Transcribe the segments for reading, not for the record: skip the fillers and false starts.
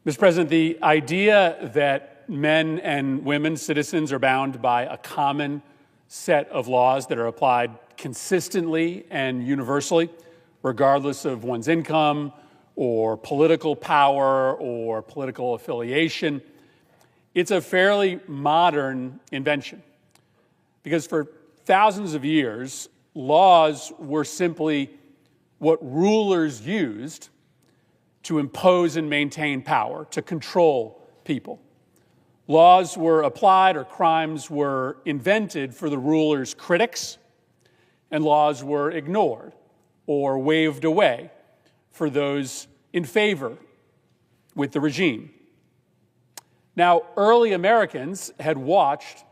Mr. President, the idea that men and women, citizens, are bound by a common set of laws that are applied consistently and universally, regardless of one's income or political power or political affiliation, it's a fairly modern invention. Because for thousands of years, laws were simply what rulers used to impose and maintain power, to control people. Laws were applied or crimes were invented for the ruler's critics, and laws were ignored or waved away for those in favor with the regime. Now, early Americans had watched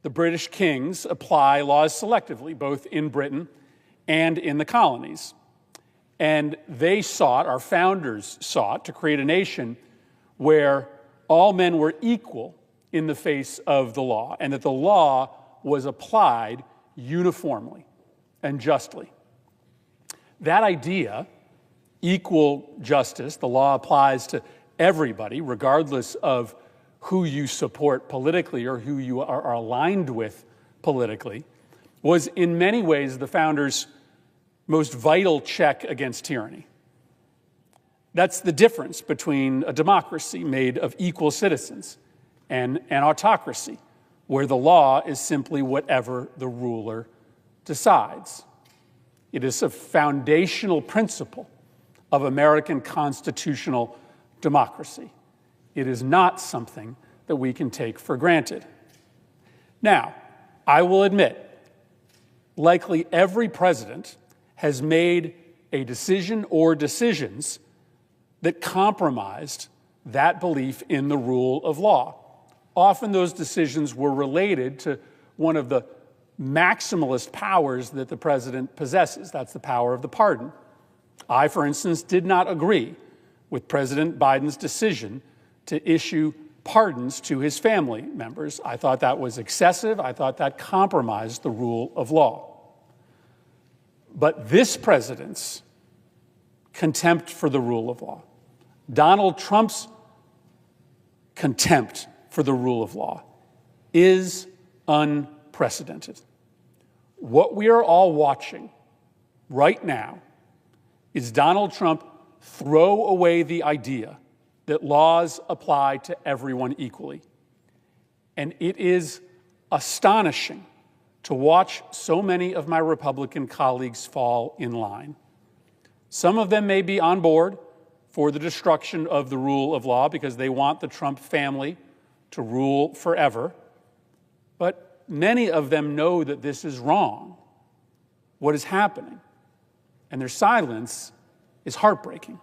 the British kings apply laws selectively, both in Britain and in the colonies. And they sought, our founders sought, to create a nation where all men were equal in the face of the law, and that the law was applied uniformly and justly. That idea, equal justice, the law applies to everybody, regardless of who you support politically or who you are aligned with politically, was in many ways the founders' most vital check against tyranny. That's the difference between a democracy made of equal citizens and an autocracy, where the law is simply whatever the ruler decides. It is a foundational principle of American constitutional democracy. It is not something that we can take for granted. Now, I will admit, likely every president has made a decision or decisions that compromised that belief in the rule of law. Often those decisions were related to one of the maximalist powers that the president possesses. That's the power of the pardon. I, for instance, did not agree with President Biden's decision to issue pardons to his family members. I thought that was excessive. I thought that compromised the rule of law. But this president's contempt for the rule of law, Donald Trump's contempt for the rule of law, is unprecedented. What we are all watching right now is Donald Trump throw away the idea that laws apply to everyone equally. And it is astonishing to watch so many of my Republican colleagues fall in line. Some of them may be on board for the destruction of the rule of law because they want the Trump family to rule forever. But many of them know that this is wrong, what is happening. And their silence is heartbreaking.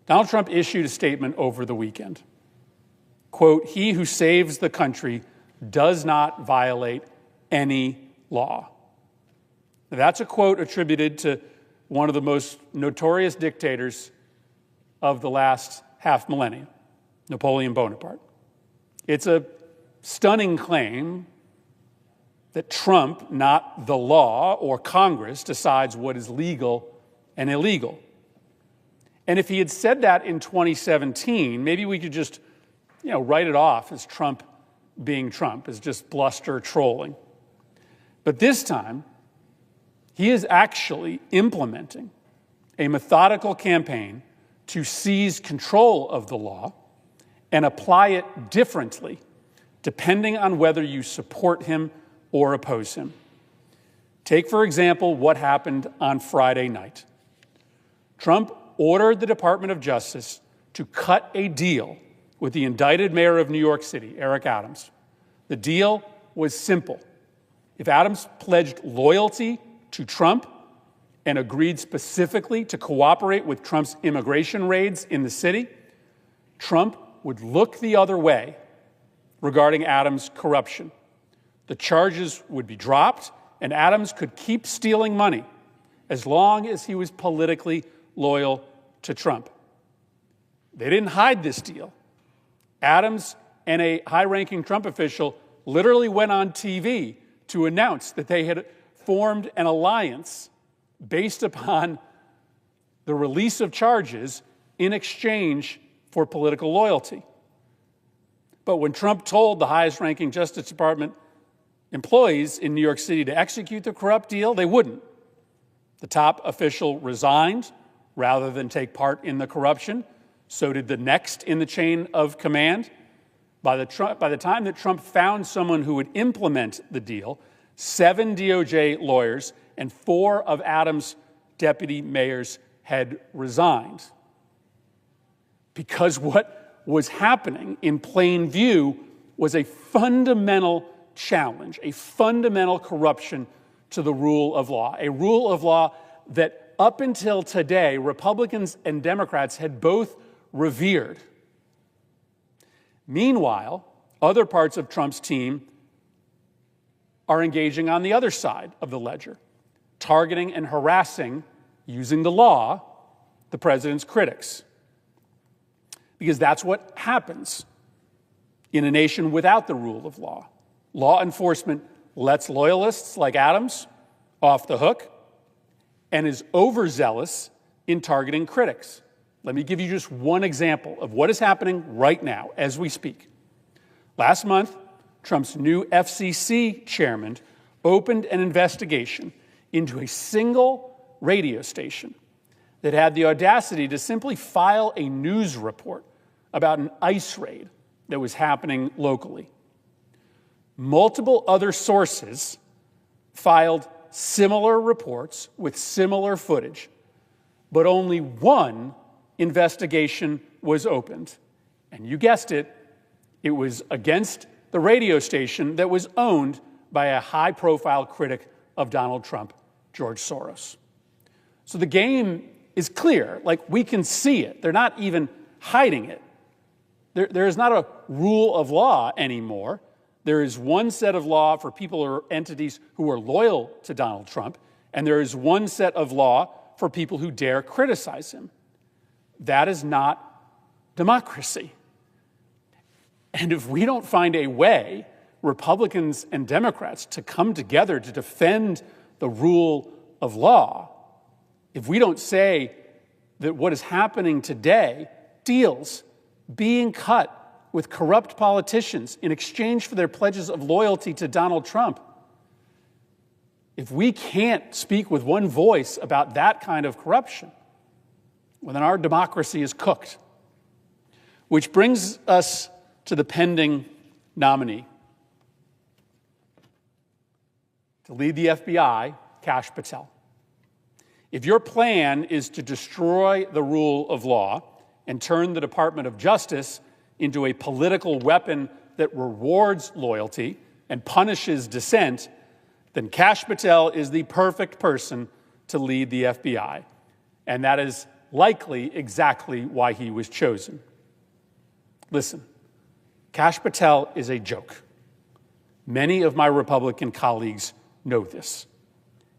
Donald Trump issued a statement over the weekend. Quote, "He who saves the country does not violate any law." Now, that's a quote attributed to one of the most notorious dictators of the last half millennium, Napoleon Bonaparte. It's a stunning claim that Trump, not the law or Congress, decides what is legal and illegal. And if he had said that in 2017, maybe we could just, write it off as Trump being Trump, as just bluster trolling. But this time, he is actually implementing a methodical campaign to seize control of the law and apply it differently, depending on whether you support him or oppose him. Take, for example, what happened on Friday night. Trump ordered the Department of Justice to cut a deal with the indicted mayor of New York City, Eric Adams. The deal was simple. If Adams pledged loyalty to Trump and agreed specifically to cooperate with Trump's immigration raids in the city, Trump would look the other way regarding Adams' corruption. The charges would be dropped, and Adams could keep stealing money as long as he was politically loyal to Trump. They didn't hide this deal. Adams and a high-ranking Trump official literally went on TV to announce that they had formed an alliance based upon the release of charges in exchange for political loyalty. But when Trump told the highest-ranking Justice Department employees in New York City to execute the corrupt deal, they wouldn't. The top official resigned rather than take part in the corruption. So did the next in the chain of command. By the time that Trump found someone who would implement the deal, 7 DOJ lawyers and 4 of Adams' deputy mayors had resigned. Because what was happening in plain view was a fundamental challenge, a fundamental corruption to the rule of law, a rule of law that up until today, Republicans and Democrats had both revered. Meanwhile, other parts of Trump's team are engaging on the other side of the ledger, targeting and harassing, using the law, the president's critics. Because that's what happens in a nation without the rule of law. Law enforcement lets loyalists like Adams off the hook and is overzealous in targeting critics. Let me give you just one example of what is happening right now as we speak. Last month, Trump's new FCC chairman opened an investigation into a single radio station that had the audacity to simply file a news report about an ICE raid that was happening locally. Multiple other sources filed similar reports with similar footage, but only one investigation was opened. And you guessed it, it was against the radio station that was owned by a high-profile critic of Donald Trump, George Soros. So the game is clear, like we can see it. They're not even hiding it. There is not a rule of law anymore. There is one set of law for people or entities who are loyal to Donald Trump, and there is one set of law for people who dare criticize him. That is not democracy. And if we don't find a way, Republicans and Democrats, to come together to defend the rule of law, if we don't say that what is happening today, deals being cut with corrupt politicians in exchange for their pledges of loyalty to Donald Trump, if we can't speak with one voice about that kind of corruption, well, then our democracy is cooked. Which brings us to the pending nominee. To lead the FBI, Kash Patel. If your plan is to destroy the rule of law and turn the Department of Justice into a political weapon that rewards loyalty and punishes dissent, then Kash Patel is the perfect person to lead the FBI. And that is likely exactly why he was chosen. Listen, Kash Patel is a joke. Many of my Republican colleagues know this.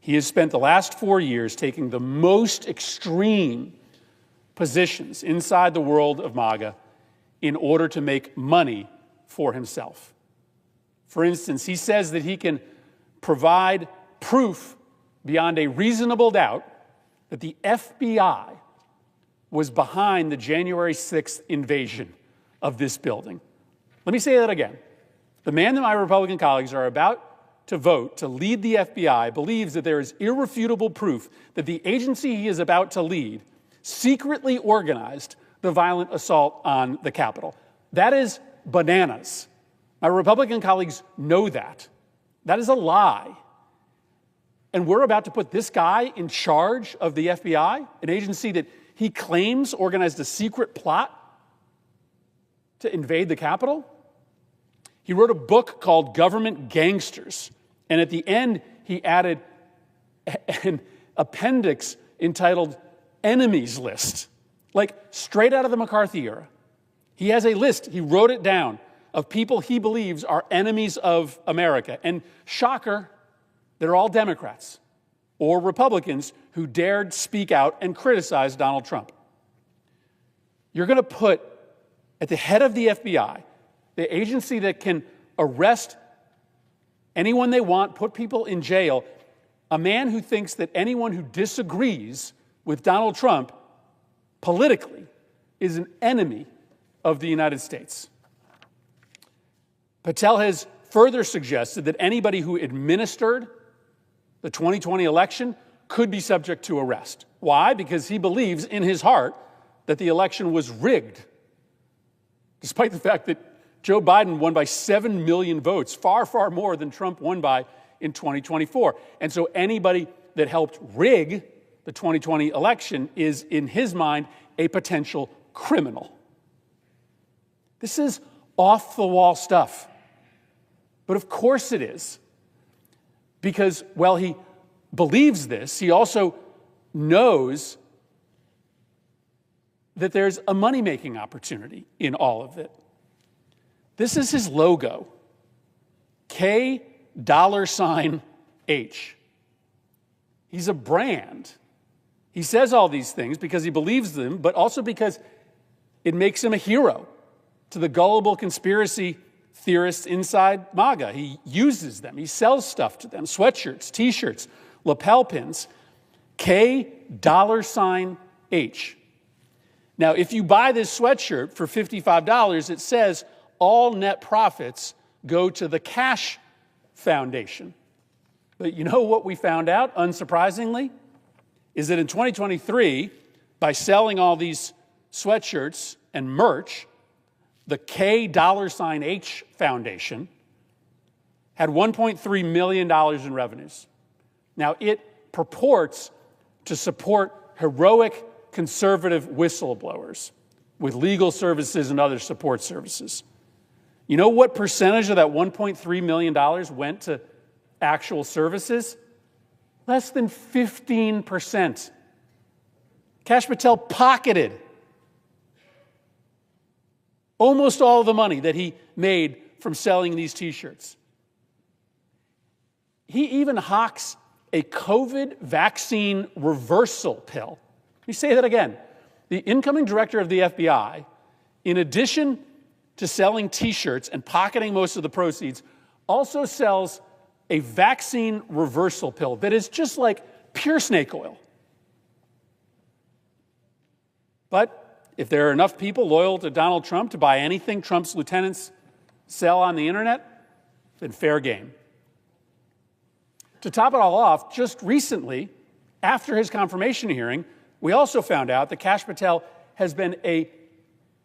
He has spent the last 4 years taking the most extreme positions inside the world of MAGA in order to make money for himself. For instance, he says that he can provide proof beyond a reasonable doubt that the FBI was behind the January 6th invasion of this building. Let me say that again. The man that my Republican colleagues are about to vote to lead the FBI believes that there is irrefutable proof that the agency he is about to lead secretly organized the violent assault on the Capitol. That is bananas. My Republican colleagues know that. That is a lie. And we're about to put this guy in charge of the FBI, an agency that he claims organized a secret plot to invade the Capitol. He wrote a book called Government Gangsters, and at the end, he added an appendix entitled Enemies List, like straight out of the McCarthy era. He has a list, he wrote it down, of people he believes are enemies of America. And shocker, they're all Democrats or Republicans who dared speak out and criticize Donald Trump. You're going to put at the head of the FBI, the agency that can arrest anyone they want, put people in jail, a man who thinks that anyone who disagrees with Donald Trump politically is an enemy of the United States. Patel has further suggested that anybody who administered the 2020 election could be subject to arrest. Why? Because he believes in his heart that the election was rigged, despite the fact that Joe Biden won by 7 million votes, far, far more than Trump won by in 2024. And so anybody that helped rig the 2020 election is, in his mind, a potential criminal. This is off-the-wall stuff. But of course it is. Because while he believes this, he also knows that there's a money-making opportunity in all of it. This is his logo, K$H. He's a brand. He says all these things because he believes them, but also because it makes him a hero to the gullible conspiracy theorists inside MAGA. He uses them. He sells stuff to them, sweatshirts, T-shirts, lapel pins, K$H. Now, if you buy this sweatshirt for $55, it says all net profits go to the Kash Foundation. But you know what we found out, unsurprisingly, is that in 2023, by selling all these sweatshirts and merch, the K$H Foundation had $1.3 million in revenues. Now, it purports to support heroic conservative whistleblowers with legal services and other support services. You know what percentage of that $1.3 million went to actual services? Less than 15%. Kash Patel pocketed almost all of the money that he made from selling these T-shirts. He even hawks a COVID vaccine reversal pill. Let me say that again. The incoming director of the FBI, in addition to selling T-shirts and pocketing most of the proceeds, also sells a vaccine reversal pill that is just like pure snake oil. But if there are enough people loyal to Donald Trump to buy anything Trump's lieutenants sell on the internet, then fair game. To top it all off, just recently, after his confirmation hearing, we also found out that Kash Patel has been a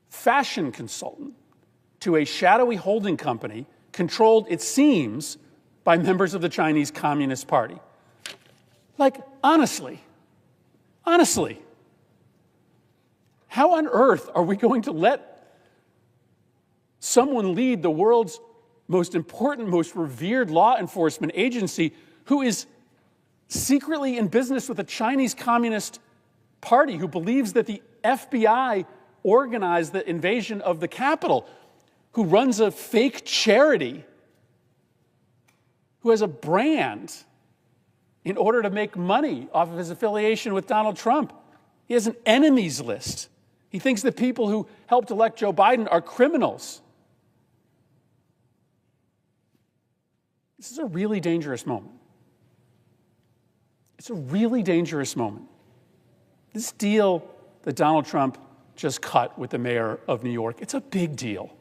fashion consultant to a shadowy holding company controlled, it seems, by members of the Chinese Communist Party. Like, honestly, how on earth are we going to let someone lead the world's most important, most revered law enforcement agency who is secretly in business with the Chinese Communist Party, who believes that the FBI organized the invasion of the Capitol, who runs a fake charity, who has a brand in order to make money off of his affiliation with Donald Trump? He has an enemies list. He thinks that people who helped elect Joe Biden are criminals. This is a really dangerous moment. It's a really dangerous moment. This deal that Donald Trump just cut with the mayor of New York, it's a big deal.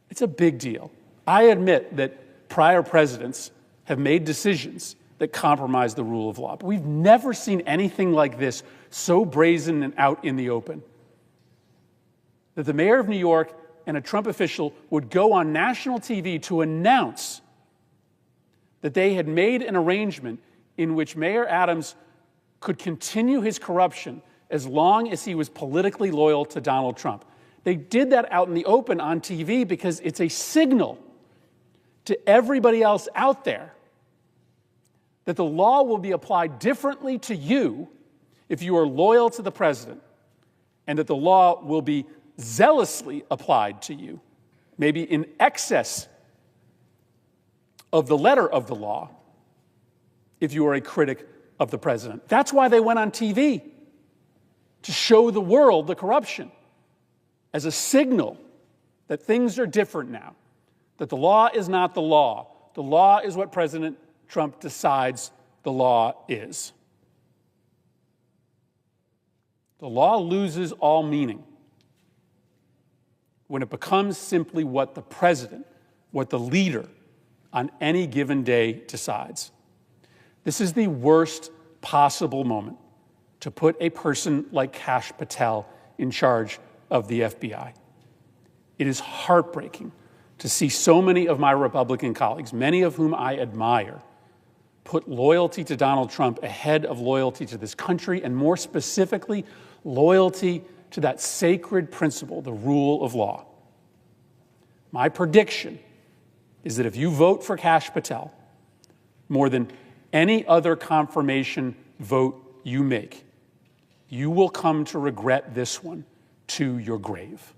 It's a big deal. I admit that prior presidents have made decisions that compromise the rule of law, but we've never seen anything like this so brazen and out in the open. That the mayor of New York and a Trump official would go on national TV to announce that they had made an arrangement in which Mayor Adams could continue his corruption as long as he was politically loyal to Donald Trump. They did that out in the open on TV because it's a signal to everybody else out there that the law will be applied differently to you if you are loyal to the president, and that the law will be zealously applied to you, maybe in excess of the letter of the law, if you are a critic of the president. That's why they went on TV, to show the world the corruption as a signal that things are different now, that the law is not the law. The law is what President Trump decides the law is. The law loses all meaning when it becomes simply what the president, what the leader on any given day decides. This is the worst possible moment to put a person like Kash Patel in charge of the FBI. It is heartbreaking to see so many of my Republican colleagues, many of whom I admire, put loyalty to Donald Trump ahead of loyalty to this country, and more specifically, loyalty to that sacred principle, the rule of law. My prediction is that if you vote for Kash Patel, more than any other confirmation vote you make, you will come to regret this one to your grave.